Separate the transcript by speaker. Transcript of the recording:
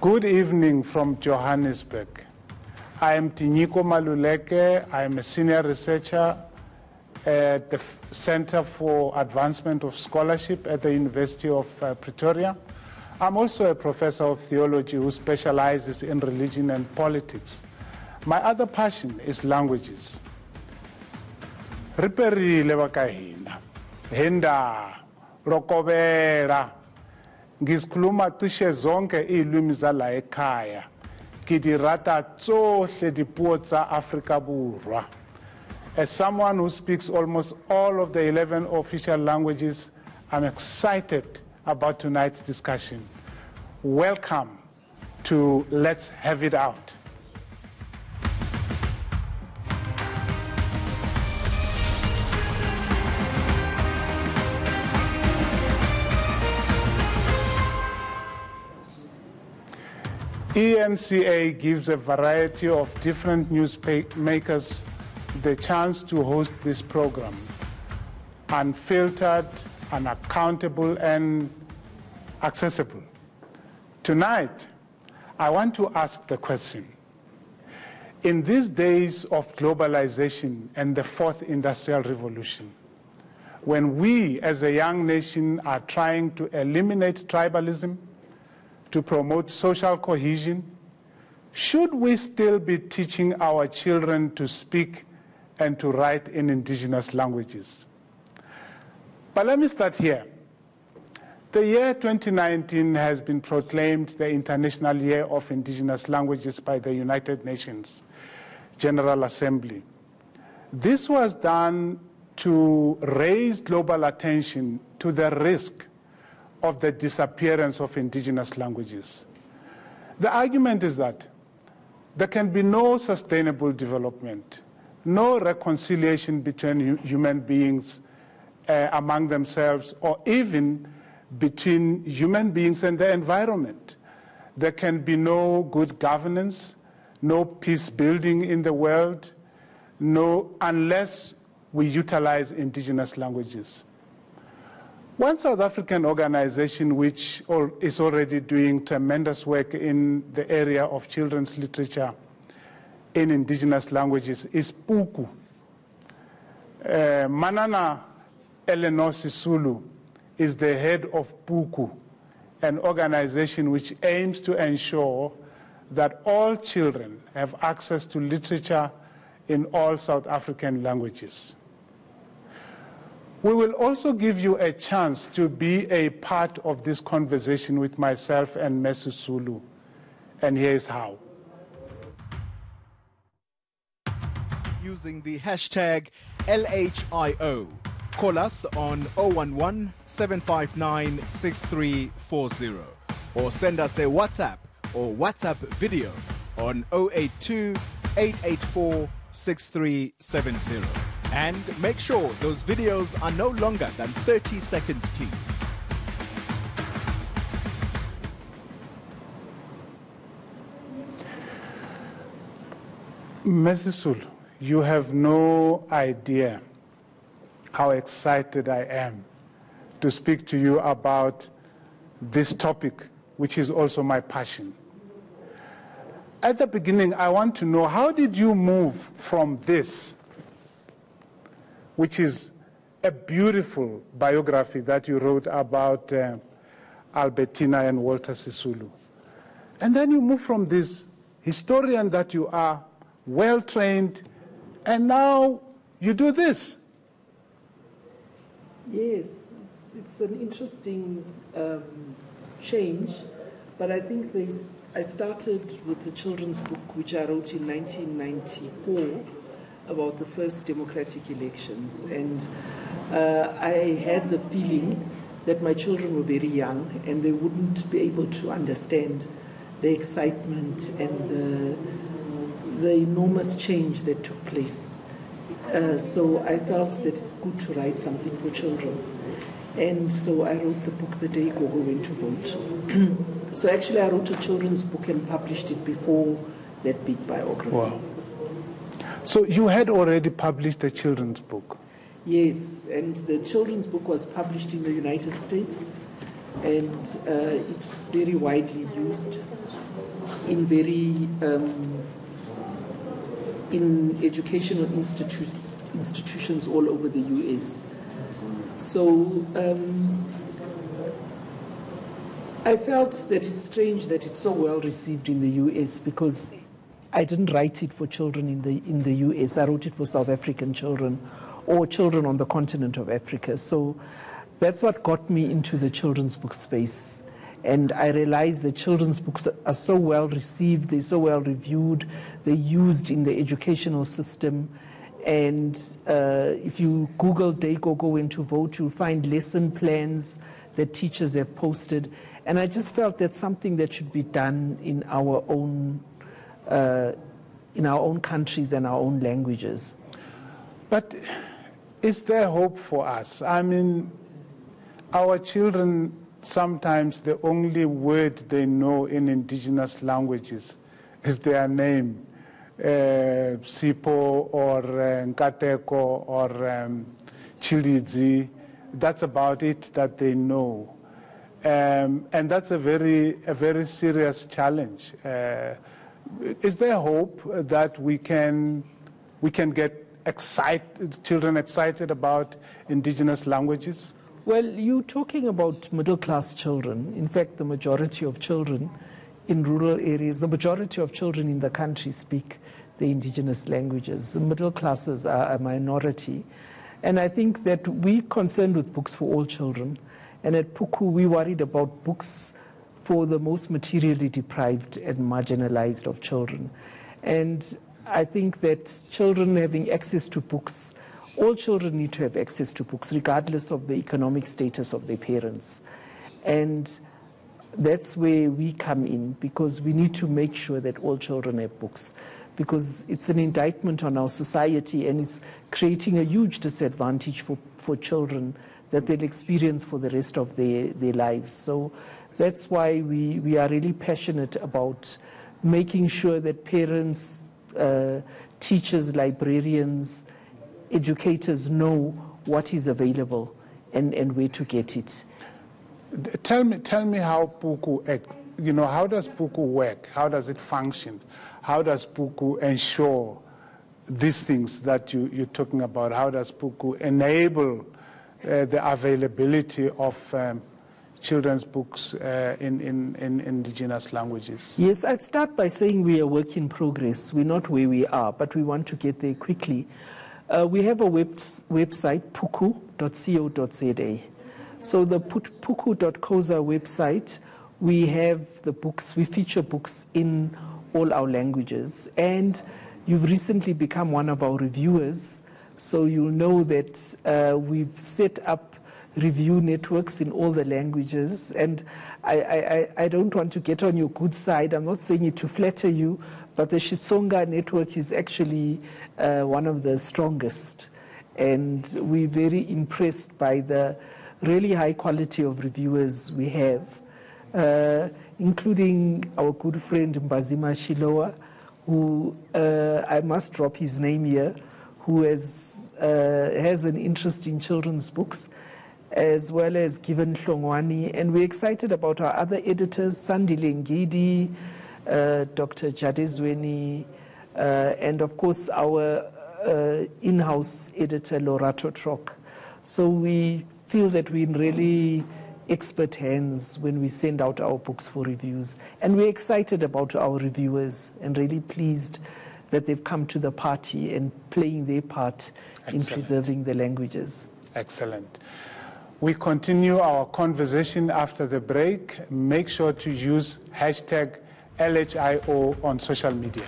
Speaker 1: Good evening from Johannesburg. I am Tinyiko Maluleke. I am a senior researcher at the Center for Advancement of Scholarship at the University of Pretoria. I'm also a professor of theology who specializes in religion and politics. My other passion is languages. Riperile bakahina, henda, rokobera, ngisikhuluma cishe zonke ilwimi zala ekhaya. Kidirata tsohle dipuo tsa Afrika Borwa. As someone who speaks almost all of the 11 official languages, I'm excited about tonight's discussion. Welcome to Let's Have It Out. ENCA gives a variety of different newsmakers the chance to host this program, unfiltered, unaccountable, and accessible. Tonight, I want to ask the question, in these days of globalization and the fourth industrial revolution, when we as a young nation are trying to eliminate tribalism, to promote social cohesion, should we still be teaching our children to speak and to write in indigenous languages? But let me start here. The year 2019 has been proclaimed the International Year of Indigenous Languages by the United Nations General Assembly. This was done to raise global attention to the risk of the disappearance of indigenous languages. The argument is that there can be no sustainable development, no reconciliation between human beings among themselves, or even between human beings and the environment. There can be no good governance, no peace building in the world, unless we utilize indigenous languages. One South African organization which is already doing tremendous work in the area of children's literature in indigenous languages is Puku. Manana Elinor Sisulu is the head of Puku, an organization which aims to ensure that all children have access to literature in all South African languages. We will also give you a chance to be a part of this conversation with myself and Ms. Sisulu, and here's how.
Speaker 2: Using the hashtag LHIO. Call us on 011-759-6340 or send us a WhatsApp or WhatsApp video on 082-884-6370. And make sure those videos are no longer than 30 seconds, please.
Speaker 1: Ms. Sisulu, you have no idea how excited I am to speak to you about this topic, which is also my passion. At the beginning, I want to know, how did you move from this, which is a beautiful biography that you wrote about Albertina and Walter Sisulu, and then you move from this historian that you are, well-trained, and now you do this?
Speaker 3: Yes, it's an interesting change, but I think I started with the children's book, which I wrote in 1994, about the first democratic elections, and I had the feeling that my children were very young and they wouldn't be able to understand the excitement and the enormous change that took place. So I felt that it's good to write something for children, and so I wrote the book The Day Gogo Went to Vote. So actually I wrote a children's book and published it before that big biography.
Speaker 1: Wow. So you had already published a children's book?
Speaker 3: Yes, and the children's book was published in the United States, and it's very widely used. in very in educational institutions all over the US. So I felt that it's strange that it's so well received in the US, because I didn't write it for children in the US. I wrote it for South African children or children on the continent of Africa. So that's what got me into the children's book space. And I realized that children's books are so well received, they're so well reviewed, they're used in the educational system. And if you Google Dagogo when to vote, you'll find lesson plans that teachers have posted. And I just felt that's something that should be done in our own countries and our own languages.
Speaker 1: But is there hope for us? I mean, our children, sometimes the only word they know in indigenous languages is their name, Sipo or Nkateko or Chilidzi. That's about it that they know. And that's a very serious challenge. Is there hope that we can get children excited about indigenous languages?
Speaker 3: Well, you're talking about middle-class children. In fact, the majority of children in rural areas, the majority of children in the country speak the indigenous languages. The middle classes are a minority. And I think that we're concerned with books for all children. And at Puku, we worried about books for the most materially deprived and marginalized of children. And I think that children having access to books, all children need to have access to books, regardless of the economic status of their parents. And that's where we come in, because we need to make sure that all children have books, because it's an indictment on our society, and it's creating a huge disadvantage for children that they'll experience for the rest of their lives. So that's why we are really passionate about making sure that parents, teachers, librarians, educators know what is available and where to get it.
Speaker 1: Tell me how Puku, how does Puku work? How does it function? How does Puku ensure these things that you're talking about? How does Puku enable the availability of children's books in indigenous languages?
Speaker 3: Yes, I'd start by saying we are a work in progress. We're not where we are, but we want to get there quickly. We have a website, puku.co.za. So the puku.coza website, we have the books, we feature books in all our languages. And you've recently become one of our reviewers, so you'll know that we've set up review networks in all the languages. And I don't want to get on your good side. I'm not saying it to flatter you, but the Xitsonga network is actually one of the strongest. And we're very impressed by the really high quality of reviewers we have, including our good friend Mbazima Shilowa, who I must drop his name here, who has an interest in children's books, as well as Given Hlongwani. And we're excited about our other editors, Sandile Ngidi, Dr. Jadezweni, and of course our in-house editor, Lorato Trok. So we feel that we're in really expert hands when we send out our books for reviews. And we're excited about our reviewers and really pleased that they've come to the party and playing their part in preserving the languages.
Speaker 1: Excellent. We continue our conversation after the break. Make sure to use #LHIO on social media.